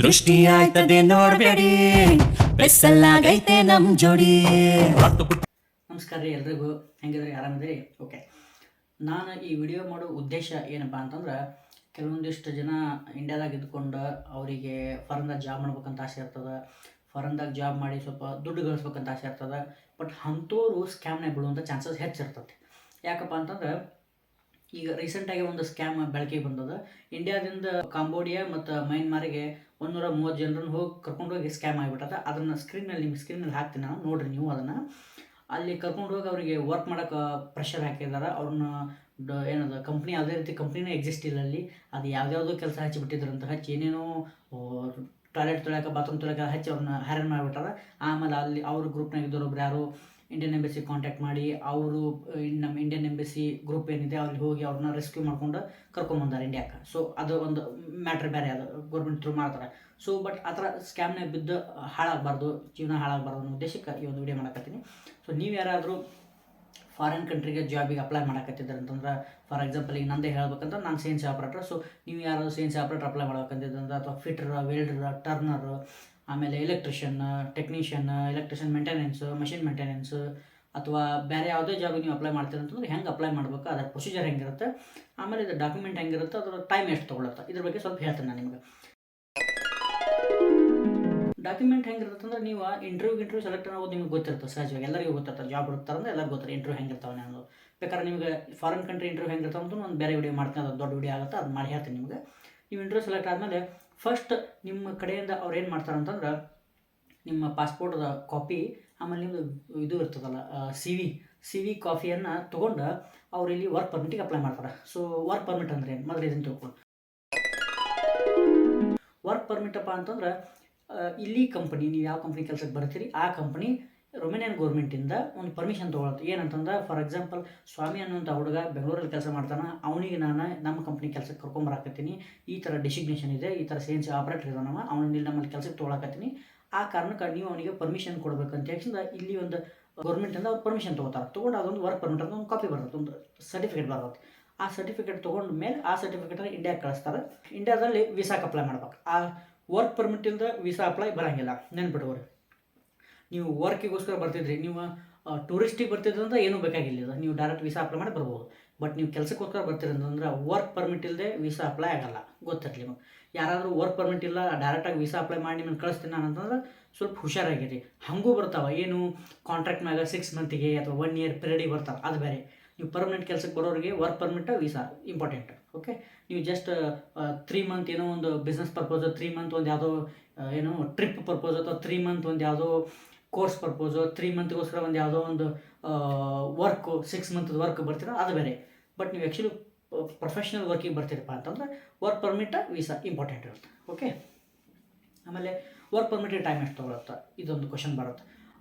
ದೃಷ್ಟಿ ಆಯ್ತದೆ ನೋಡ್ಬೇಡಿ, ಬೆಸ್ಸಲಾಗೈತೆ ನಮ್ ಜೋಡಿ. ನಮಸ್ಕಾರ ರೀ ಎಲ್ರಿಗೂ. ಹೆಂಗಿದ್ರಿ? ಆರಾಮಿದ್ರಿ? ಓಕೆ. ನಾನು ಈ ವಿಡಿಯೋ ಮಾಡೋ ಉದ್ದೇಶ ಏನಪ್ಪ ಅಂತಂದ್ರೆ, ಕೆಲವೊಂದಿಷ್ಟು ಜನ ಇಂಡಿಯಾದಾಗ ಇದ್ಕೊಂಡು ಅವರಿಗೆ ಫಾರಿನ್ದಾಗ ಜಾಬ್ ಮಾಡ್ಬೇಕಂತ ಆಸೆ ಇರ್ತದೆ. ಫಾರಿನ್ದಾಗ ಜಾಬ್ ಮಾಡಿ ಸ್ವಲ್ಪ ದುಡ್ಡು ಗಳಿಸ್ಬೇಕಂತ ಆಸೆ ಇರ್ತದೆ. ಬಟ್ ಅಂಥವ್ರು ಸ್ಕ್ಯಾಮ್ನಾಗ ಬೀಳುವಂಥ ಚಾನ್ಸಸ್ ಹೆಚ್ಚಿರ್ತದೆ. ಯಾಕಪ್ಪ ಅಂತಂದ್ರೆ, ಈಗ ರೀಸೆಂಟಾಗಿ ಒಂದು ಸ್ಕ್ಯಾಮ್ ಬೆಳಕಿಗೆ ಬಂದದ. ಇಂಡಿಯಾದಿಂದ ಕಾಂಬೋಡಿಯಾ ಮತ್ತು ಮಯನ್ಮಾರಿಗೆ 130 ಜನರನ್ನು ಕರ್ಕೊಂಡೋಗಿ ಸ್ಕ್ಯಾಮ್ ಆಗಿಬಿಟ್ಟದ. ಅದನ್ನು ನಿಮ್ಮ ಸ್ಕ್ರೀನಲ್ಲಿ ಹಾಕ್ತೀನಿ ನಾನು, ನೋಡಿರಿ ನೀವು ಅದನ್ನು. ಅಲ್ಲಿ ಕರ್ಕೊಂಡೋಗಿ ಅವರಿಗೆ ವರ್ಕ್ ಮಾಡೋಕೆ ಪ್ರೆಷರ್ ಹಾಕಿದ್ದಾರೆ. ಅವ್ರನ್ನ ಏನದು ಕಂಪ್ನಿ ಯಾವುದೇ ರೀತಿ ಕಂಪ್ನಿನೇ ಎಕ್ಸಿಸ್ಟ್ ಇಲ್ಲ ಅಲ್ಲಿ. ಅದು ಯಾವ್ದಾವುದೋ ಕೆಲಸ ಹಚ್ಚಿಬಿಟ್ಟಿದ್ರು ಅಂತ ಹಚ್ಚಿ ಏನೇನೋ ಟಾಯ್ಲೆಟ್ ತೊಳ್ಯಾಕ ಬಾತ್ರೂಮ್ ತೊಳ್ಯಾಕ ಹಚ್ಚಿ ಅವ್ರನ್ನ ಹ್ಯಾರನ್ ಮಾಡಿಬಿಟ್ಟಾರ. ಆಮೇಲೆ ಅಲ್ಲಿ ಅವ್ರ ಗ್ರೂಪ್ನಾಗ ಇದ್ದವ್ರೊಬ್ರು ಯಾರು ಇಂಡಿಯನ್ ಎಂಬಸಿ ಕಾಂಟ್ಯಾಕ್ಟ್ ಮಾಡಿ ಅವರು ನಮ್ಮ ಇಂಡಿಯನ್ ಎಂಬಸಿ ಗ್ರೂಪ್ ಏನಿದೆ ಅಲ್ಲಿ ಹೋಗಿ ಅವ್ರನ್ನ ರೆಸ್ಕ್ಯೂ ಮಾಡ್ಕೊಂಡು ಕರ್ಕೊಂಬಂದಾರೆ ಇಂಡಿಯಾಕ್ಕೆ. ಸೊ ಅದು ಒಂದು ಮ್ಯಾಟ್ರ್ ಬೇರೆ, ಅದು ಗೌರ್ಮೆಂಟ್ ಥ್ರೂ ಮಾಡ್ತಾರೆ. ಸೊ ಬಟ್ ಆ ಥರ ಸ್ಕ್ಯಾಮ್ನಾಗ ಬಿದ್ದು ಹಾಳಾಗಬಾರ್ದು, ಜೀವನ ಹಾಳಾಗಬಾರ್ದು ಅನ್ನೋ ಉದ್ದೇಶಕ್ಕೆ ಈ ಒಂದು ವಿಡಿಯೋ ಮಾಡಕತ್ತೀನಿ. ಸೊ ನೀವು ಯಾರಾದರೂ ಫಾರಿನ್ ಕಂಟ್ರಿಗೆ ಜಾಬಿಗೆ ಅಪ್ಲೈ ಮಾಡಕತ್ತಿದ್ದಾರೆ ಅಂತಂದ್ರೆ, ಫಾರ್ ಎಕ್ಸಾಂಪಲ್ ಈಗ ನಂದೇ ಹೇಳ್ಬೇಕಂತ ನಾನು CNC ಆಪ್ರೇಟರ್. ಸೊ ನೀವು ಯಾರಾದರೂ CNC ಆಪ್ರೇಟರ್ ಅಪ್ಲೈ ಮಾಡ್ಬೇಕಂತಿದ್ದಂದ್ರೆ, ಅಥವಾ ಫಿಟ್ರ್, ವೆಲ್ಡರ್, ಟರ್ನರ್, ಆಮೇಲೆ electrician, technician, electrician maintenance, machine maintenance, ಅಥವಾ ಬೇರೆ ಯಾವುದೇ ಜಾಬಿಗೆ ನೀವು ಅಪ್ಲೈ ಮಾಡ್ತೀರ ಅಂತಂದ್ರೆ ಹೆಂಗೆ ಅಪ್ಲೈ ಮಾಡ್ಬೇಕು, ಅದರ ಪ್ರೊಸೀಜರ್ ಹೆಂಗಿರುತ್ತೆ, ಆಮೇಲೆ ಇದು ಡಾಕ್ಯುಮೆಂಟ್ ಹೆಂಗಿರುತ್ತೆ, ಅದರ ಟೈಮ್ ಎಷ್ಟು ತೊಗೊಳುತ್ತೆ, ಇದ್ರ ಬಗ್ಗೆ ಸ್ವಲ್ಪ ಹೇಳ್ತೇನೆ ನಾನು ನಿಮಗೆ. ಡಾಕ್ಯುಮೆಂಟ್ ಹೆಂಗಿರುತ್ತೆ ಅಂದ್ರೆ, ನೀವು ಇಂಟರ್ವ್ಯೂ ಸೆಲೆಕ್ಟ್ ಆಗೋದು ನಿಮ್ಗೆ ಗೊತ್ತಿರುತ್ತೆ. ಸಹಜವಾಗಿ ಎಲ್ಲರಿಗೂ ಗೊತ್ತಿರ್ತಾರೆ. ಜಾಬ್ ಹುಡುಕ್ತಾರೆ ಅಂದ್ರೆ ಎಲ್ಲರಿಗೂ ಗೊತ್ತಿರುತ್ತೆ ಇಂಟರ್ವ್ಯೂ ಹೆಂಗಿರ್ತಾವೆ ಅನ್ನೋದು. ಬೇಕಾದ್ರೆ ನಿಮಗೆ ಫಾರಿನ್ ಕಂಟ್ರಿ ಇಂಟರ್ವ್ಯೂ ಹೆಂಗಿರ್ತಾವೆ ಅಂತ ಒಂದು ಬೇರೆ ವಿಡಿಯೋ ಮಾಡ್ತೀನಿ, ಅದು ದೊಡ್ಡ ವಿಡಿಯೋ ಆಗುತ್ತೆ, ಅದು ಮಾಡಿ ಹೇಳ್ತೀನಿ ನಿಮಗೆ. ನೀವು ಇಂಟರ್ವ್ಯೂ ಸೆಲೆಕ್ಟ್ ಆದಮೇಲೆ ಫಸ್ಟ್ ನಿಮ್ಮ ಕಡೆಯಿಂದ ಅವ್ರು ಏನು ಮಾಡ್ತಾರೆ ಅಂತಂದ್ರೆ, ನಿಮ್ಮ ಪಾಸ್ಪೋರ್ಟ್ದ ಕಾಪಿ, ಆಮೇಲೆ ನಿಮ್ಮದು ಇದು ಇರ್ತದಲ್ಲ ಸಿ ವಿ ಕಾಪಿಯನ್ನು ತೊಗೊಂಡು ಅವ್ರು ಇಲ್ಲಿ ವರ್ಕ್ ಪರ್ಮಿಟಿಗೆ ಅಪ್ಲೈ ಮಾಡ್ತಾರೆ. ಸೊ ವರ್ಕ್ ಪರ್ಮಿಟ್ ಅಂದ್ರೆ ಏನು ಮೊದಲು ಇದನ್ನು ತಿಳ್ಕೊಂಡು. ವರ್ಕ್ ಪರ್ಮಿಟಪ್ಪ ಅಂತಂದ್ರೆ, ಇಲ್ಲಿ ಕಂಪನಿ, ನೀವು ಯಾವ ಕಂಪ್ನಿ ಕೆಲಸಕ್ಕೆ ಬರ್ತೀರಿ ಆ ಕಂಪ್ನಿ ರೊಮೇನಿಯನ್ ಗೌರ್ಮೆಂಟಿಂದ ಒಂದು ಪರ್ಮಿಷನ್ ತೊಗೊಳತ್ತೆ. ಏನಂತಂದ್ರೆ, ಫಾರ್ ಎಕ್ಸಾಂಪಲ್ ಸ್ವಾಮಿ ಅನ್ನೋಂಥ ಹುಡುಗ ಬೆಂಗಳೂರಲ್ಲಿ ಕೆಲಸ ಮಾಡ್ತಾನೆ, ಅವನಿಗೆ ನಾನು ನಮ್ಮ ಕಂಪ್ನಿ ಕೆಲಸಕ್ಕೆ ಕರ್ಕೊಂಬರಾಕತ್ತೀನಿ, ಈ ಥರ ಡೆಸಿಗ್ನೇಷನ್ ಇದೆ, ಈ ಥರ CNC ಆಪ್ರೇಟರ್ ಇದ್ದಾನವ, ಅವನಿಲ್ಲಿ ನಮ್ಮಲ್ಲಿ ಕೆಲಸಕ್ಕೆ ತೊಗೊಳಕತ್ತೀನಿ, ಆ ಕಾರಣಕ್ಕೆ ನೀವು ಅವನಿಗೆ ಪರ್ಮಿಷನ್ ಕೊಡಬೇಕಂತ ಹೇಳಿಂದ ಇಲ್ಲಿ ಒಂದು ಗೌರ್ಮೆಂಟಿಂದ ಅವ್ರು ಪರ್ಮಿಷನ್ ತೊಗೋತಾರೆ. ತೊಗೊಂಡು ಅದೊಂದು ವರ್ಕ್ ಪರ್ಮಿಟ್ ಅಂತ ಒಂದು ಕಾಪಿ ಬರುತ್ತೆ, ಒಂದು ಸರ್ಟಿಫಿಕೇಟ್ ಬರುತ್ತೆ. ಆ ಸರ್ಟಿಫಿಕೇಟ್ ತೊಗೊಂಡ ಮೇಲೆ ಆ ಸರ್ಟಿಫಿಕೇಟನ್ನು ಇಂಡಿಯಾಗೆ ಕಳಿಸ್ತಾರೆ. ಇಂಡಿಯಾದಲ್ಲಿ ವೀಸಾಕ್ಕೆ ಅಪ್ಲೈ ಮಾಡ್ಬೇಕು. ಆ ವರ್ಕ್ ಪರ್ಮಿಟಿಂದ ವೀಸಾ ಅಪ್ಲೈ ಬರೋಂಗಿಲ್ಲ, ನೆನ್ಪಿಟ್ಕೋರಿ. ನೀವು ವರ್ಕಿಗೋಸ್ಕರ ಬರ್ತಿದ್ರಿ, ನೀವು ಟೂರಿಸ್ಟಿಗೆ ಬರ್ತಿದ್ರಂದ್ರೆ ಏನೂ ಬೇಕಾಗಿಲ್ಲ, ನೀವು ಡೈರೆಕ್ಟ್ ವೀಸಾ ಅಪ್ಲೈ ಮಾಡಿ ಬರ್ಬೋದು. ಬಟ್ ನೀವು ಕೆಲಸಕ್ಕೋಸ್ಕರ ಬರ್ತಿರಂತಂದ್ರೆ ವರ್ಕ್ ಪರ್ಮಿಟ್ ಇಲ್ಲದೆ ವೀಸಾ ಅಪ್ಲೈ ಆಗಲ್ಲ, ಗೊತ್ತಿರಲಿ ನಿಮಗೆ. ಯಾರಾದರೂ ವರ್ಕ್ ಪರ್ಮಿಟ್ ಇಲ್ಲ ಡೈರೆಕ್ಟಾಗಿ ವೀಸಾ ಅಪ್ಲೈ ಮಾಡಿ ನಿಮ್ಮನ್ನು ಕಳಿಸ್ತೀನಿ ನಾನು ಅಂತಂದ್ರೆ ಸ್ವಲ್ಪ ಹುಷಾರಾಗಿರಿ. ಹಾಗೂ ಬರ್ತಾವೆ ಏನು ಕಾಂಟ್ರಾಕ್ಟ್ ಮ್ಯಾಗ 6 ಮಂತಿಗೆ ಅಥವಾ 1 ಇಯರ್ ಪೀರಿಯಡಿಗೆ ಬರ್ತಾರೆ, ಅದು ಬೇರೆ. ನೀವು ಪರ್ಮನೆಂಟ್ ಕೆಲಸಕ್ಕೆ ಬರೋರಿಗೆ work permit, visa important. Okay, ನೀವು ಜಸ್ಟ್ 3 ಮಂತ್ ಏನೋ ಒಂದು ಬಿಸ್ನೆಸ್ ಪರ್ಪೋಸ್, 3 ಮಂತ್ ಒಂದು ಯಾವುದೋ ಏನೋ ಟ್ರಿಪ್ ಪರ್ಪೋಸ್, ಅಥವಾ 3 ಮಂತ್ ಒಂದು ಯಾವುದೋ ಕೋರ್ಸ್ ಪರ್ಪೋಸು, 3 ಮಂತ್ಗೋಸ್ಕರ ಒಂದು ಯಾವುದೋ ಒಂದು ವರ್ಕು 6 ಮಂತ್ದು ವರ್ಕ್ ಬರ್ತೀರ, ಅದು ಬೇರೆ. ಬಟ್ ನೀವು ಆ್ಯಕ್ಚುಲಿ ಪ್ರೊಫೆಷ್ನಲ್ ವರ್ಕಿಗೆ ಬರ್ತೀರಪ್ಪ ಅಂತಂದ್ರೆ ವರ್ಕ್ ಪರ್ಮಿಟ್, ವೀಸಾ ಇಂಪಾರ್ಟೆಂಟ್ ಇರುತ್ತೆ. ಓಕೆ, ಆಮೇಲೆ ವರ್ಕ್ ಪರ್ಮಿಟಿಗೆ ಟೈಮ್ ಎಷ್ಟು ತೊಗೊಳುತ್ತೆ, ಇದೊಂದು ಕ್ವಶನ್ ಬರುತ್ತೆ.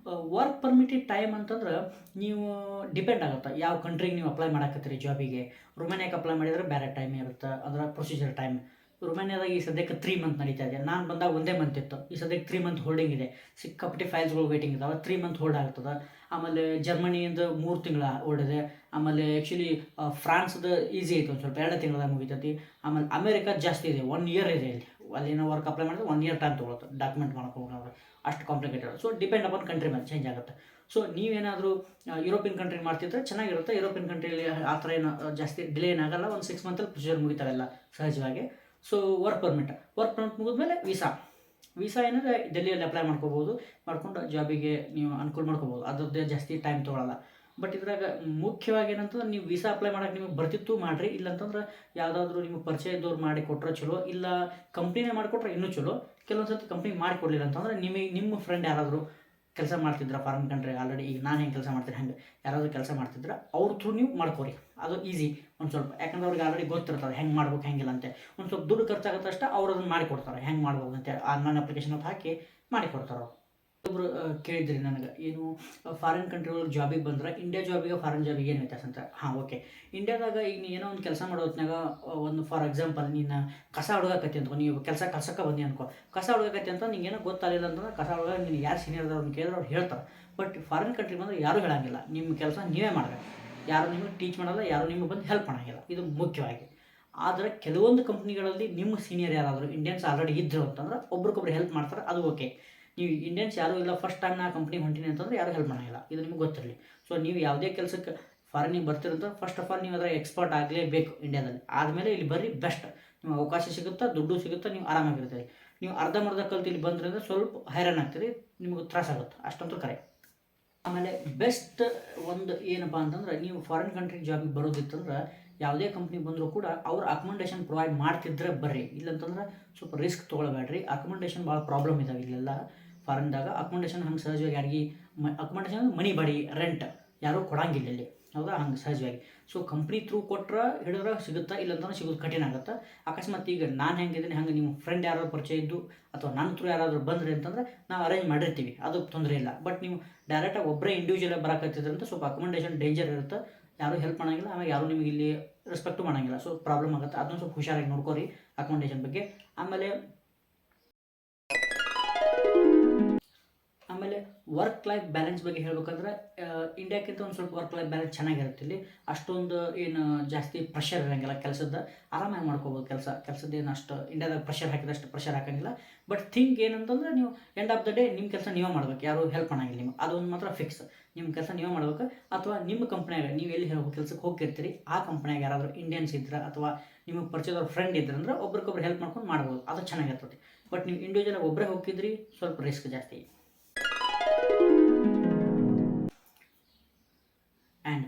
ವರ್ಕ್ ಪರ್ಮಿಟಿಗೆ ಟೈಮ್ ಅಂತಂದ್ರೆ ನೀವು ಡಿಪೆಂಡ್ ಆಗುತ್ತೆ ಯಾವ ಕಂಟ್ರಿಗೆ ನೀವು ಅಪ್ಲೈ ಮಾಡಕತ್ತೀರಿ ಜಾಬಿಗೆ. ರೊಮೇನಿಯಾಕ್ಕೆ ಅಪ್ಲೈ ಮಾಡಿದರೆ ಬೇರೆ ಟೈಮ್ ಇರುತ್ತೆ, ಅದರ ಪ್ರೊಸೀಜರ್ ಟೈಮ್. ರೊಮೇನಿಯಾದಾಗ ಈ ಸದ್ಯಕ್ಕೆ 3 ಮಂತ್ ನಡೀತಾ ಇದೆ. ನಾನು ಬಂದಾಗ 1 ಮಂತ್ ಇತ್ತು, ಈ ಸದ್ಯಕ್ಕೆ 3 ಮಂತ್ ಹೋಲ್ಡಿಂಗ್ ಇದೆ. ಸಿಕ್ಕಾಪಟ್ಟೆ ಫೈಲ್ಸ್ಗಳು ವೇಟಿಂಗ್ ಇದ್ದಾವೆ, 3 ಮಂತ್ ಹೋಲ್ಡ್ ಆಗ್ತದೆ. ಆಮೇಲೆ ಜರ್ಮನಿಯಿಂದ 3 ತಿಂಗಳ ಹೋಲ್ಡ್ ಇದೆ. ಆಮೇಲೆ ಆ್ಯಕ್ಚುಲಿ ಫ್ರಾನ್ಸ್ದು ಈಸಿ ಐತೆ, ಒಂದು ಸ್ವಲ್ಪ 2 ತಿಂಗಳದಾಗ ಮುಗಿತೈತಿ. ಆಮೇಲೆ ಅಮೇರಿಕಾ ಜಾಸ್ತಿ ಇದೆ, 1 ಇಯರ್ ಇದೆ ಇಲ್ಲಿ. ಅಲ್ಲಿನ ವರ್ಕ್ ಅಪ್ಲೈ ಮಾಡಿದ್ರೆ 1 ಇಯರ್ ಟೈಮ್ ತೊಗೊಳುತ್ತೆ ಡಾಕ್ಯುಮೆಂಟ್ ಮಾಡ್ಕೊಂಡು, ಅಷ್ಟು complicated. So depend upon country ಮೇಲೆ ಚೇಂಜ್ ಆಗುತ್ತೆ. ಸೊ ನೀವೇನಾದರೂ ಯುರೋಪಿಯನ್ ಕಂಟ್ರಿ ಮಾಡ್ತಿದ್ರೆ ಚೆನ್ನಾಗಿರುತ್ತೆ. ಯುರೋಪಿಯನ್ ಕಂಟ್ರಿಯಲ್ಲಿ ಆ ಥರ ಏನು ಜಾಸ್ತಿ ಡಿಲೇ ಏನಾಗಲ್ಲ, ಒಂದು 6 ಮಂತಲ್ಲಿ ಪ್ರೊಸೀಜರ್ ಮುಗಿತಾವೆಲ್ಲ ಸಹಜವಾಗಿ. ಸೊ ವರ್ಕ್ ಪರ್ಮಿಟ್ ಮುಗಿದ್ಮೇಲೆ ವೀಸಾ ಏನಿದೆ ಡೆಲ್ಲಿಯಲ್ಲಿ ಅಪ್ಲೈ ಮಾಡ್ಕೋಬೋದು, ಮಾಡ್ಕೊಂಡು ಜಾಬಿಗೆ ನೀವು ಅನುಕೂಲ ಮಾಡ್ಕೋಬೋದು. ಅದರದ್ದೇ ಜಾಸ್ತಿ ಟೈಮ್ ತೊಗೊಳಲ್ಲ. ಬಟ್ ಇದ್ರಾಗ ಮುಖ್ಯವಾಗಿ ಏನಂತಂದ್ರೆ, ನೀವು ವೀಸಾ ಅಪ್ಲೈ ಮಾಡೋಕೆ ನಿಮಗೆ ಬರ್ತಿತ್ತು ಮಾಡಿರಿ, ಇಲ್ಲಾಂತಂದ್ರೆ ಯಾವುದಾದ್ರೂ ನಿಮಗೆ ಪರಿಚಯ ಇದ್ದವ್ರು ಮಾಡಿ ಕೊಟ್ಟರೆ ಚಲೋ, ಇಲ್ಲ ಕಂಪ್ನಿನೇ ಮಾಡಿಕೊಟ್ರೆ ಇನ್ನೂ ಚಲೋ. ಕೆಲವೊಂದು ಸರ್ತಿ ಕಂಪ್ನಿ ಮಾಡಿಕೊಡ್ಲಿಲ್ಲ ಅಂತಂದ್ರೆ ನಿಮ್ಮ ಫ್ರೆಂಡ್ ಯಾರಾದರೂ ಕೆಲಸ ಮಾಡ್ತಿದ್ರೆ ಫಾರಿನ್ ಕಂಟ್ರಿ ಆಲ್ರೆಡಿ, ಈಗ ನಾನು ಹೆಂಗೆ ಕೆಲಸ ಮಾಡ್ತೀನಿ ಹಂಗೆ ಯಾರಾದರೂ ಕೆಲಸ ಮಾಡ್ತಿದ್ರೆ ಅವ್ರ ಥ್ರೂ ನೀವು ಮಾಡ್ಕೋರಿ, ಅದು ಈಸಿ ಒಂದು ಸ್ವಲ್ಪ. ಯಾಕಂದ್ರೆ ಅವ್ರಿಗೆ ಆಲ್ರೆಡಿ ಗೊತ್ತಿರ್ತಾರೆ ಹೆಂಗೆ ಮಾಡ್ಬೇಕು ಹೆಂಗಿಲ್ಲ ಅಂತ. ಒಂದು ಸ್ವಲ್ಪ ದುಡ್ಡು ಖರ್ಚಾಗುತ್ತೆ ಅಷ್ಟೇ, ಅವ್ರು ಅದನ್ನು ಮಾಡಿಕೊಡ್ತಾರೆ ಹೆಂಗೆ ಮಾಡ್ಬೋದು ಅಂತ. ಆನ್ಲೈನ್ ಅಪ್ಲಿಕೇಶನ್ ಅಂತ ಹಾಕಿ ಮಾಡಿಕೊಡ್ತಾರೆ ಅವ್ರು. ಒಬ್ಬರು ಕೇಳಿದ್ರಿ ನನಗೆ, ಏನು ಫಾರಿನ್ ಕಂಟ್ರಿ ಒಳಗೆ ಜಾಬಿಗೆ ಬಂದ್ರೆ ಇಂಡಿಯಾ ಜಾಬಿಗೆ ಫಾರಿನ್ ಜಾಬಿಗೆ ಏನು ವ್ಯತ್ಯಾಸ ಅಂತ. ಓಕೆ, ಇಂಡಿಯಾದಾಗ ಈಗ ನೀ ಏನೋ ಒಂದು ಕೆಲಸ ಮಾಡೋ ಹೊತ್ನಾಗ, ಒಂದು ಫಾರ್ ಎಕ್ಸಾಂಪಲ್ ನೀನು ಕಸ ಹುಡುಗಕತ್ತಿ ಅಂತ, ನೀವು ಕೆಲಸ ಕಳ್ಸಕ್ಕೆ ಬಂದಿ ಅನ್ಕೋ, ಕಸ ಹುಡುಗಕತ್ತಿ ಅಂತ ನಿಂಗೇನೋ ಗೊತ್ತಾಗಲಿಲ್ಲ ಅಂತಂದ್ರೆ ಕಸ ಹುಡುಗ ನೀನು ಯಾರು ಸೀನಿಯರ್ ಅವ್ರನ್ನ ಕೇಳಿದ್ರೆ ಅವ್ರು ಹೇಳ್ತಾರೆ. ಬಟ್ ಫಾರಿನ್ ಕಂಟ್ರಿ ಬಂದರೆ ಯಾರೂ ಹೇಳೋಂಗಿಲ್ಲ, ನಿಮ್ಮ ಕೆಲಸ ನೀವೇ ಮಾಡಬೇಕು. ಯಾರು ನಿಮಗೆ ಟೀಚ್ ಮಾಡೋಲ್ಲ, ಯಾರು ನಿಮಗೆ ಬಂದು ಹೆಲ್ಪ್ ಮಾಡೋಂಗಿಲ್ಲ. ಇದು ಮುಖ್ಯವಾಗಿ. ಆದರೆ ಕೆಲವೊಂದು ಕಂಪ್ನಿಗಳಲ್ಲಿ ನಿಮ್ಮ ಸೀನಿಯರ್ ಯಾರಾದರೂ ಇಂಡಿಯನ್ಸ್ ಆಲ್ರೆಡಿ ಇದ್ದರು ಅಂತಂದ್ರೆ ಒಬ್ರಿಗೊಬ್ರು ಹೆಲ್ಪ್ ಮಾಡ್ತಾರೆ, ಅದು ಓಕೆ. ನೀವು ಇಂಡಿಯನ್ಸ್ ಯಾರೂ ಇಲ್ಲ, ಫಸ್ಟ್ ಟೈಮ್ ನಾ ಕಂಪ್ನಿಗೆ ಹೊಂಟೀನಿ ಅಂತಂದ್ರೆ ಯಾರೂ ಹೆಲ್ಪ್ ಮಾಡೋಂಗಿಲ್ಲ, ಇದು ನಿಮ್ಗೆ ಗೊತ್ತಿರಲಿ. ಸೊ ನೀವು ಯಾವುದೇ ಕೆಲಸಕ್ಕೆ ಫಾರಿನಿಗೆ ಬರ್ತಿರಂತ ಫಸ್ಟ್ ಆಫ್ ಆಲ್ ನೀವು ಅದರ ಎಕ್ಸ್ಪರ್ಟ್ ಆಗಲೇಬೇಕು ಇಂಡಿಯಾದಲ್ಲಿ. ಆದಮೇಲೆ ಇಲ್ಲಿ ಬರ್ರಿ, ಬೆಸ್ಟ್ ನಿಮ್ಗೆ ಅವಕಾಶ ಸಿಗುತ್ತಾ, ದುಡ್ಡು ಸಿಗುತ್ತಾ, ನೀವು ಆರಾಮಾಗಿರ್ತೀರಿ. ನೀವು ಅರ್ಧಂಬರ್ಧ ಕಲ್ತು ಇಲ್ಲಿ ಬಂದ್ರೆ ಅಂದರೆ ಸ್ವಲ್ಪ ಹೈರಾಣ ಆಗ್ತೀರಿ, ನಿಮಗೆ ತ್ರಾಸಾಗುತ್ತೆ, ಅಷ್ಟಂತೂ ಕರೆ. ಆಮೇಲೆ ಬೆಸ್ಟ್ ಒಂದು ಏನಪ್ಪ ಅಂತಂದ್ರೆ, ನೀವು ಫಾರಿನ್ ಕಂಟ್ರಿ ಜಾಬಿಗೆ ಬರೋದಿತ್ತಂದ್ರೆ ಯಾವುದೇ ಕಂಪ್ನಿ ಬಂದರೂ ಕೂಡ ಅವ್ರು ಅಕೊಮಂಡೇಷನ್ ಪ್ರೊವೈಡ್ ಮಾಡ್ತಿದ್ರೆ ಬರ್ರಿ, ಇಲ್ಲಂತಂದ್ರೆ ಸ್ವಲ್ಪ ರಿಸ್ಕ್ ತೊಗೊಳ್ಬೇಡ್ರಿ. ಅಕೊಮಂಡೇಷನ್ ಭಾಳ ಪ್ರಾಬ್ಲಮ್ ಇದಾವೆ ಇಲ್ಲೆಲ್ಲ ಫಾರಿನ್ದಾಗ. ಅಕೊಮಂಡೇಷನ್ ಹಂಗೆ ಸಹಜವಾಗಿ ಯಾರಿಗೆ ಅಕೊಮಂಡೇಷನ್ ಮನಿ ಬಾಡಿ ರೆಂಟ್ ಯಾರೂ ಕೊಡಂಗಿಲ್ಲ ಇಲ್ಲಿ, ಹೌದಾ, ಹಂಗೆ ಸಹಜವಾಗಿ. ಸೊ ಕಂಪ್ನಿ ಥ್ರೂ ಕೊಟ್ರೆ ಹಿಡಿದ್ರೆ ಸಿಗುತ್ತಾ, ಇಲ್ಲಂತಂದ್ರೆ ಸಿಗೋದು ಕಠಿಣ ಆಗುತ್ತೆ. ಅಕಸ್ಮಾತ್ ಈಗ ನಾನು ಹೆಂಗಿದ್ದೀನಿ ಹಂಗೆ ನಿಮ್ಮ ಫ್ರೆಂಡ್ ಯಾರಾದ್ರು ಪರಿಚಯ ಇದ್ದು ಅಥವಾ ನನ್ನ ಥ್ರೂ ಯಾರಾದರೂ ಬಂದ್ರಿ ಅಂತಂದ್ರೆ ನಾವು ಅರೇಂಜ್ ಮಾಡಿರ್ತೀವಿ, ಅದು ತೊಂದರೆ ಇಲ್ಲ. ಬಟ್ ನೀವು ಡೈರೆಕ್ಟಾಗಿ ಒಬ್ಬರೇ ಇಂಡಿವಿಜುವಲಾಗಿ ಬರೋಕತ್ತಿದ್ರಂತ ಸ್ವಲ್ಪ ಅಕೊಮಂಡೇಷನ್ ಡೇಂಜರ್ ಇರುತ್ತೆ, ಯಾರೂ ಹೆಲ್ಪ್ ಮಾಡೋಂಗಿಲ್ಲ, ಆಮೇಲೆ ಯಾರೂ ನಿಮಗೆ ಇಲ್ಲಿ ರೆಸ್ಪೆಕ್ಟು ಮಾಡೋಂಗಿಲ್ಲ. ಸೊ ಪ್ರಾಬ್ಲಮ್ ಆಗುತ್ತೆ, ಅದನ್ನು ಸ್ವಲ್ಪ ಹುಷಾರಾಗಿ ನೋಡ್ಕೊರಿ ಅಕೊಮಂಡೇಷನ್ ಬಗ್ಗೆ. ಆಮೇಲೆ ವರ್ಕ್ ಲೈಫ್ ಬ್ಯಾಲೆನ್ಸ್ ಬಗ್ಗೆ ಹೇಳ್ಬೇಕಂದ್ರೆ ಇಂಡಿಯಾಕ್ಕಿಂತ ಒಂದು ಸ್ವಲ್ಪ ವರ್ಕ್ ಲೈಫ್ ಬ್ಯಾಲೆನ್ಸ್ ಚೆನ್ನಾಗಿರುತ್ತೆ ಇಲ್ಲಿ. ಅಷ್ಟೊಂದು ಏನು ಜಾಸ್ತಿ ಪ್ರೆಷರ್ ಇರೋಂಗಿಲ್ಲ ಕೆಲಸದ, ಆರಾಮಾಗಿ ಮಾಡ್ಕೋಬೋದು ಕೆಲಸದ. ಏನು ಅಷ್ಟು ಇಂಡಿಯಾದಾಗ ಪ್ರೆಷರ್ ಹಾಕಿದಷ್ಟು ಪ್ರೆಷರ್ ಹಾಕೋಂಗಿಲ್ಲ. ಬಟ್ ಥಿಂಕ್ ಏನಂತಂದ್ರೆ, ನೀವು ಎಂಡ್ ಆಫ್ ದ ಡೇ ನಿಮ್ಮ ಕೆಲಸ ನೀವೇ ಮಾಡ್ಬೇಕು, ಯಾರು ಹೆಲ್ಪ್ ಮಾಡೋಂಗಿಲ್ಲ ನಿಮ್ಗೆ, ಅದೊಂದು ಮಾತ್ರ ಫಿಕ್ಸ್. ನಿಮ್ಮ ಕೆಲಸ ನೀವೇ ಮಾಡ್ಬೇಕು. ಅಥವಾ ನಿಮ್ಮ ಕಂಪ್ನಿಯಾಗ ನೀವು ಎಲ್ಲಿ ಕೆಲಸಕ್ಕೆ ಹೋಗಿರ್ತೀರಿ ಆ ಕಂಪ್ನಿಯಾಗ ಯಾರಾದರೂ ಇಂಡಿಯನ್ಸ್ ಇದ್ರೆ ಅಥವಾ ನಿಮಗೆ ಪರಿಚಯದವ್ರ ಫ್ರೆಂಡ್ ಇದ್ರೆ ಅಂದ್ರೆ ಒಬ್ರಿಗೊಬ್ರು ಹೆಲ್ಪ್ ಮಾಡ್ಕೊಂಡು ಮಾಡ್ಬೋದು, ಅದು ಚೆನ್ನಾಗಿರ್ತದೆ. ಬಟ್ ನೀವು ಇಂಡಿವಿಜುವಲಾಗಿ ಒಬ್ಬರೇ ಹೋಗಿದ್ರಿ ಸ್ವಲ್ಪ ರಿಸ್ಕ್ ಜಾಸ್ತಿ. ಆ್ಯಂಡ್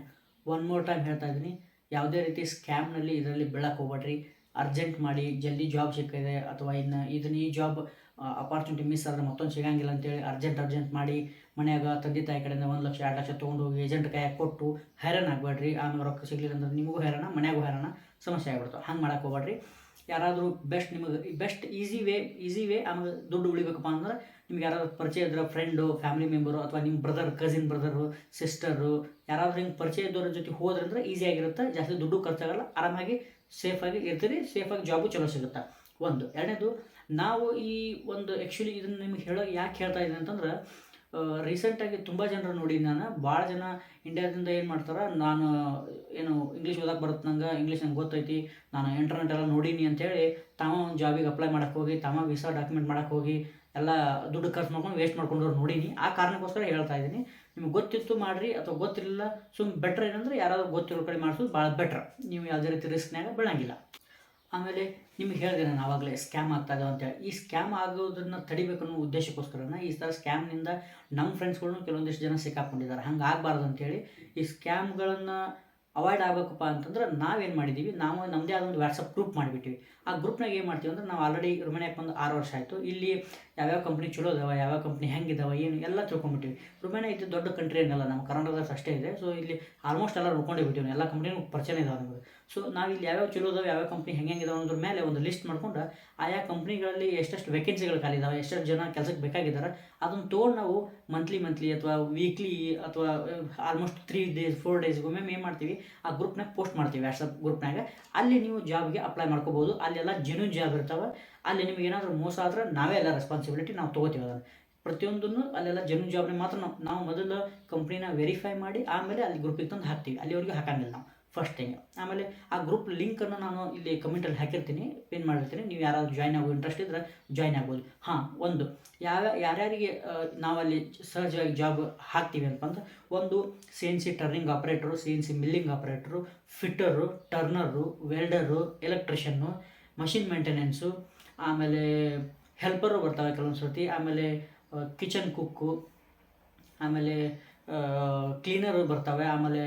ಒನ್ ಮೋರ್ ಟೈಮ್ ಹೇಳ್ತಾ ಇದ್ದೀನಿ, ಯಾವುದೇ ರೀತಿ ಸ್ಕ್ಯಾಮ್ನಲ್ಲಿ ಇದರಲ್ಲಿ ಬೀಳಕ್ಕೆ ಹೋಗ್ಬೇಡ್ರಿ. ಅರ್ಜೆಂಟ್ ಮಾಡಿ ಜಲ್ದಿ ಜಾಬ್ ಸಿಕ್ಕಿದೆ ಅಥವಾ ಈ ಜಾಬ್ ಅಪಾರ್ಚುನಿಟಿ ಮಿಸ್ ಆದರೆ ಮತ್ತೊಂದು ಸಿಗಂಗಿಲ್ಲ ಅಂತೇಳಿ ಅರ್ಜೆಂಟ್ ಮಾಡಿ ಮನ್ಯಾಗ ತಂದೆ ತಾಯಿ ಕಡೆಯಿಂದ 1 ಲಕ್ಷ 2 ಲಕ್ಷ ತೊಗೊಂಡು ಹೋಗಿ ಏಜೆಂಟ್ ಕೈಯಾಗ ಕೊಟ್ಟು ಹೈರಾಣ ಆಗಬೇಡ್ರಿ. ಆಮೇಲೆ ರೊಕ್ಕ ಸಿಗಲಿಲ್ಲ ಅಂದ್ರೆ ನಿಮಗೂ ಹೈರಾಣ, ಮನ್ಯಾಗೂ ಹೈರಾಣ, ಸಮಸ್ಯೆ ಆಗ್ಬಿಡ್ತಾವೆ. ಹಂಗೆ ಮಾಡಕ್ಕೆ ಹೋಗ್ಬೇಡ್ರಿ. ಯಾರಾದರೂ ಬೆಸ್ಟ್ ಈಸಿ ವೇ ಆಮೇಲೆ ದುಡ್ಡು ಉಳಿಬೇಕಪ್ಪ ಅಂದ್ರೆ, ನಿಮ್ಗೆ ಯಾರಾದ್ರು ಪರಿಚಯ ಇದ್ರೆ ಫ್ರೆಂಡು, ಫ್ಯಾಮಿಲಿ ಮೆಂಬರು ಅಥವಾ ನಿಮ್ಮ ಕಸಿನ್ ಬ್ರದರು, ಸಿಸ್ಟರು ಯಾರಾದರೂ ಹಿಂಗೆ ಪರಿಚಯ ಇದ್ದವ್ರ ಜೊತೆ ಹೋದ್ರಂದ್ರೆ ಈಸಿಯಾಗಿರುತ್ತೆ, ಜಾಸ್ತಿ ದುಡ್ಡು ಖರ್ಚಾಗಲ್ಲ, ಆರಾಮಾಗಿ ಸೇಫಾಗಿ ಇರ್ತೀರಿ, ಸೇಫಾಗಿ ಜಾಬು ಚಲೋ ಸಿಗುತ್ತೆ. ಒಂದು. ಎರಡನೇದು, ನಾವು ಈ ಒಂದು ಆ್ಯಕ್ಚುಲಿ ಇದನ್ನು ನಿಮ್ಗೆ ಯಾಕೆ ಹೇಳ್ತಾ ಇದ್ದೀನಿ ಅಂತಂದ್ರೆ, ರೀಸೆಂಟಾಗಿ ತುಂಬ ಜನರು ನೋಡಿ, ನಾನು ಭಾಳ ಜನ ಇಂಡಿಯಾದಿಂದ ಏನು ಮಾಡ್ತಾರೆ, ನಾನು ಏನು ಇಂಗ್ಲೀಷ್ ಓದಕ್ಕೆ ಬರುತ್ತೆ, ಇಂಗ್ಲೀಷ್ ನಂಗೆ ಗೊತ್ತೈತಿ, ನಾನು ಇಂಟರ್ನೆಟ್ ಎಲ್ಲ ನೋಡೀನಿ ಅಂತೇಳಿ ತಾವ ಒಂದು ಜಾಬಿಗೆ ಅಪ್ಲೈ ಮಾಡೋಕ್ಕೆ ಹೋಗಿ, ತಾವ ವೀಸಾ ಡಾಕ್ಯುಮೆಂಟ್ ಮಾಡೋಕ್ಕೆ ಹೋಗಿ ಎಲ್ಲ ದುಡ್ಡು ಖರ್ಚು ಮಾಡ್ಕೊಂಡು ವೇಸ್ಟ್ ಮಾಡ್ಕೊಂಡವ್ರು ನೋಡೀನಿ. ಆ ಕಾರಣಕ್ಕೋಸ್ಕರ ಹೇಳ್ತಾ ಇದ್ದೀನಿ, ನಿಮ್ಗೆ ಗೊತ್ತಿತ್ತು ಮಾಡಿರಿ, ಅಥವಾ ಗೊತ್ತಿರಲಿಲ್ಲ ಬೆಟ್ರ್ ಏನಂದ್ರೆ ಯಾರಾದರೂ ಗೊತ್ತಿರೋ ಕಡೆ ಮಾಡಿಸೋದು ಭಾಳ ಬೆಟ್ರ್. ನೀವು ಯಾವುದೇ ರೀತಿ ರಿಸ್ಕ್ನಾಗ ಬೀಳಂಗಿಲ್ಲ. ಆಮೇಲೆ ನಿಮ್ಗೆ ಹೇಳಿದೆ ನಾನು ಆವಾಗಲೇ ಸ್ಕ್ಯಾಮ್ ಆಗ್ತಾಯಿದೆ ಅಂತೇಳಿ. ಈ ಸ್ಕ್ಯಾಮ್ ಆಗೋದನ್ನು ತಡಿಬೇಕು ಅನ್ನೋ ಉದ್ದೇಶಕ್ಕೋಸ್ಕರನ ಈ ಥರ ಸ್ಕ್ಯಾಮ್ನಿಂದ ನಮ್ಮ ಫ್ರೆಂಡ್ಸ್ಗಳನ್ನೂ ಕೆಲವೊಂದಿಷ್ಟು ಜನ ಸಿಕ್ಕಾಕೊಂಡಿದ್ದಾರೆ. ಹಂಗೆ ಆಗಬಾರ್ದು ಅಂತೇಳಿ ಈ ಸ್ಕ್ಯಾಮ್ಗಳನ್ನು ಅವಾಯ್ಡ್ ಆಗಬೇಕಪ್ಪ ಅಂತಂದ್ರೆ ನಾವೇನು ಮಾಡಿದ್ದೀವಿ, ನಾವು ನಮ್ಮದೇ ಆದ ಒಂದು ವಾಟ್ಸಪ್ ಗ್ರೂಪ್ ಮಾಡಿಬಿಟ್ಟಿವಿ. ಆ ಗ್ರೂಪ್ನಾಗ ಏನು ಮಾಡ್ತೀವಿ ಅಂದ್ರೆ, ನಾವು ಆಲ್ರೆಡಿ ರುಮೇನಿಯಾಕ್ಕೆ ಬಂದು 6 ವರ್ಷ ಆಯಿತು. ಇಲ್ಲಿ ಯಾವ್ಯಾವ ಕಂಪ್ನಿ ಚಲೋ ಇದಾವೆ, ಯಾವ್ಯಾವ ಕಂಪ್ನಿ ಹೆಂಗಿದಾವೆ, ಏನು ಎಲ್ಲ ತಿಳ್ಕೊಂಬಿಟ್ಟಿವಿ. ರುಮೇನಿಯಾ ಇದು ದೊಡ್ಡ ಕಂಟ್ರಿ ಏನಲ್ಲ, ನಮ್ಮ ಕರ್ನಾಟಕದಲ್ಲಿ ಅಷ್ಟೇ ಇದೆ. ಸೊ ಇಲ್ಲಿ ಆಲ್ಮೋಸ್ಟ್ ಎಲ್ಲ ನೋಡ್ಕೊಂಡೇ ಬಿಟ್ಟಿವಿ, ಎಲ್ಲ ಕಂಪ್ನಿನೂ ಪರಿಚಯ ಇದಾವೆ ನಮಗೆ. ಸೊ ನಾವು ಇಲ್ಲಿ ಯಾವ್ಯಾವ ಚಲೋ ಇದಾವೆ, ಯಾವ್ಯಾವ ಕಂಪ್ನಿ ಹೆಂಗಿದಾವೆ ಅನ್ನೋದ್ರ ಮೇಲೆ ಒಂದು ಲಿಸ್ಟ್ ಮಾಡ್ಕೊಂಡು, ಆಯಾ ಕಂಪ್ನಿಗಳಲ್ಲಿ ಎಷ್ಟೆಷ್ಟು ವೇಕೆನ್ಸಿಗಳು ಖಾಲಿ ಇದಾವೆ, ಎಷ್ಟೆಷ್ಟು ಜನ ಕೆಲಸಕ್ಕೆ ಬೇಕಾಗಿದ್ದಾರೆ, ಅದನ್ನು ತೊಗೊಂಡು ನಾವು ಮಂತ್ಲಿ ಅಥವಾ ವೀಕ್ಲಿ ಅಥವಾ ಆಲ್ಮೋಸ್ಟ್ 3 days 4 daysಗೊಮ್ಮೆ ಏನು ಮಾಡ್ತೀವಿ, ಆ ಗ್ರೂಪ್ನಾಗ ಪೋಸ್ಟ್ ಮಾಡ್ತೀವಿ, ವಾಟ್ಸಪ್ ಗ್ರೂಪ್ನಾಗ. ಅಲ್ಲಿ ನೀವು ಜಾಬ್ಗೆ ಅಪ್ಲೈ ಮಾಡ್ಕೋಬೋದು. ಅಲ್ಲೆಲ್ಲ ಜೆನ್ಯೂನ್ ಜಾಬ್ ಇರ್ತಾವೆ. ಅಲ್ಲಿ ನಿಮಗೆ ಏನಾದರೂ ಮೋಸ ಆದ್ರೆ ನಾವೇ ಎಲ್ಲ ರೆಸ್ಪಾನ್ಸಿಬಿಲಿಟಿ ನಾವು ತೊಗೋತೀವಿ. ಅದನ್ನು ಪ್ರತಿಯೊಂದನ್ನು ಅಲ್ಲೆಲ್ಲ ಜೆನ್ಯೂನ್ ಜಾಬ್ನೇ ಮಾತ್ರ ನಾವು ಮೊದಲು ಕಂಪ್ನಿನ ವೆರಿಫೈ ಮಾಡಿ ಆಮೇಲೆ ಅಲ್ಲಿ ಗ್ರೂಪಿಗೆ ತಂದು ಹಾಕ್ತೀವಿ. ಅಲ್ಲಿವರೆಗೂ ಹಾಕಂಗಿಲ್ಲ ನಾವು, ಫಸ್ಟ್ ಥಿಂಗ್. ಆಮೇಲೆ ಆ ಗ್ರೂಪ್ ಲಿಂಕನ್ನು ನಾನು ಇಲ್ಲಿ ಕಮೆಂಟಲ್ಲಿ ಹಾಕಿರ್ತೀನಿ, ಪಿನ್ ಮಾಡಿರ್ತೀನಿ. ನೀವು ಯಾರಾದರೂ ಜಾಯ್ನ್ ಆಗೋ ಇಂಟ್ರೆಸ್ಟ್ ಇದ್ದರೆ ಜಾಯ್ನ್ ಆಗ್ಬೋದು. ಒಂದು ಯಾರ್ಯಾರಿಗೆ ನಾವಲ್ಲಿ ಸಹಜವಾಗಿ ಜಾಬ್ ಹಾಕ್ತೀವಿ ಅಂತಂದ್ರೆ, ಒಂದು CNC turning operator, CNC milling operator, fitter, turner, welder, electrician, machine maintenance, ಆಮೇಲೆ ಹೆಲ್ಪರು ಬರ್ತಾವೆ ಕೆಲವೊಂದು ಸರ್ತಿ, ಆಮೇಲೆ ಕಿಚನ್ ಕುಕ್ಕು, ಆಮೇಲೆ ಕ್ಲೀನರು ಬರ್ತವೆ, ಆಮೇಲೆ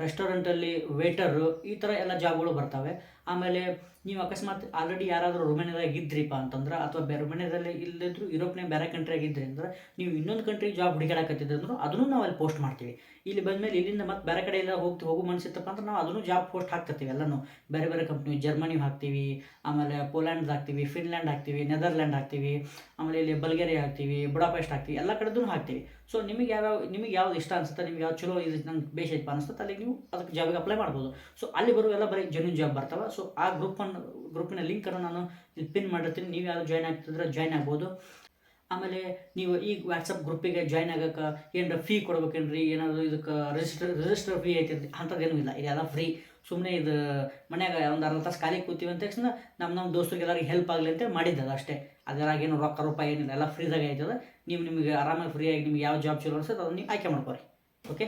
ರೆಸ್ಟೋರೆಂಟಲ್ಲಿ ವೇಟರು, ಈ ಥರ ಎಲ್ಲ ಜಾಬ್ಗಳು ಬರ್ತವೆ. ಆಮೇಲೆ ನೀವು ಅಕಸ್ಮಾತ್ ಆಲ್ರೆಡಿ ಯಾರಾದರೂ ರುಮೇನಿಯಾದಾಗ ಇದ್ರಿಪ್ಪ ಅಂತಂದ್ರೆ, ಅಥವಾ ಬೇರೆ ರುಮೇನಿಯಾದಲ್ಲಿ ಇಲ್ಲದಿದ್ರು ಯುರೋಪ್ನಾಗ ಬೇರೆ ಕಂಟ್ರಿಯಾಗ ಇದ್ರಿ ಅಂದ್ರೆ, ನೀವು ಇನ್ನೊಂದು ಕಂಟ್ರಿ ಜಾಬ್ ಹುಡುಕಾಡಕತ್ತಿದ್ರೆ ಅಂದ್ರೂ ಅದನ್ನು ನಾವು ಅಲ್ಲಿ ಪೋಸ್ಟ್ ಮಾಡ್ತೀವಿ. ಇಲ್ಲಿ ಬಂದಮೇಲೆ ಇಲ್ಲಿಂದ ಮತ್ತೆ ಬೇರೆ ಕಡೆ ಎಲ್ಲ ಹೋಗೋ ಮನಸ್ಸಿತ್ತಪ್ಪ ಅಂದ್ರೆ ನಾವು ಅದನ್ನು ಜಾಬ್ ಪೋಸ್ಟ್ ಹಾಕ್ತಿರ್ತೀವಿ. ಎಲ್ಲನೂ ಬೇರೆ ಬೇರೆ ಕಂಪ್ನಿ, ಜರ್ಮನಿ ಹಾಕ್ತೀವಿ, ಆಮೇಲೆ ಪೋಲ್ಯಾಂಡ್ ಹಾಕ್ತೀವಿ, ಫಿನ್ಲ್ಯಾಂಡ್ ಹಾಕ್ತೀವಿ, ನೆದರ್ಲ್ಯಾಂಡ್ ಹಾಕ್ತೀವಿ, ಆಮೇಲೆ ಇಲ್ಲಿ ಬಲ್ಗೇರಿಯಾ ಹಾಕ್ತೀವಿ, ಬುಡಾಪೆಸ್ಟ್ ಹಾಕ್ತೀವಿ, ಎಲ್ಲ ಕಡೆದೂ ಹಾಕ್ತೀವಿ. ಸೊ ನಿಮಗೆ ಯಾವ್ದು ಇಷ್ಟ ಅನ್ಸುತ್ತೆ, ನಿಮ್ಗೆ ಯಾವ್ದು ಚಲೋ ಇದು ನಂಗೆ ಬೇಷೈತೆ ಅನಿಸುತ್ತೆ, ಅಲ್ಲಿ ನೀವು ಅದಕ್ಕೆ ಜಾಬಿಗೆ ಅಪ್ಲೈ ಮಾಡ್ಬೋದು. ಸೊ ಅಲ್ಲಿ ಬರುವೆಲ್ಲ ಬರೀ ಜೆನ್ಯೂನ್ ಜಾಬ್ ಬರ್ತಾವೆ. ಸೊ ಆ ಗ್ರೂಪಿನ ಲಿಂಕನ್ನು ನಾನು ಇಲ್ಲಿ ಪಿನ್ ಮಾಡಿರ್ತೀನಿ. ನೀವು ಯಾರು ಜಾಯ್ನ್ ಆಗ್ತಿದ್ರೆ ಜಾಯ್ನ್ ಆಗ್ಬೋದು. ಆಮೇಲೆ ನೀವು ಈ ವಾಟ್ಸಪ್ ಗ್ರೂಪಿಗೆ ಜಾಯ್ನ್ ಆಗೋಕ್ಕೆ ಏನಾರ ಫೀ ಕೊಡ್ಬೇಕೇನ್ರಿ, ಏನಾದರೂ ಇದಕ್ಕೆ ರಿಜಿಸ್ಟರ್ ಫೀ ಐತಿ ಅಂಥದ್ದೇನೂ ಇಲ್ಲ, ಇದೆಲ್ಲ ಫ್ರೀ. ಸುಮ್ಮನೆ ಇದು ಮನ್ಯಾಗ ಒಂದು ಅರ್ಧ ತಾಸು ಖಾಲಿ ಕೂತೀವಿ ಅಂತ ತಕ್ಷಣ ನಮ್ಮ ದೋಸ್ತರಿಗೆ ಎಲ್ಲರಿಗೆ ಹೆಲ್ಪ್ ಆಗಲಿ ಅಂತೇಳಿ ಮಾಡಿದ್ದದ ಅಷ್ಟೇ. ಅದರಾಗ ಏನು ರೊಕ್ಕ ರೂಪಾಯಿ ಏನಿಲ್ಲ, ಎಲ್ಲ ಫ್ರೀದಾಗ ಆಯ್ತದ. ನೀವು ನಿಮಗೆ ಆರಾಮಾಗಿ ಫ್ರೀಯಾಗಿ ನಿಮ್ಗೆ ಯಾವ ಜಾಬ್ ಚಲೋ ಅನ್ಸುತ್ತೆ ಅದನ್ನ ನೀವು ಆಯ್ಕೆ ಮಾಡ್ಕೊರಿ. ಓಕೆ.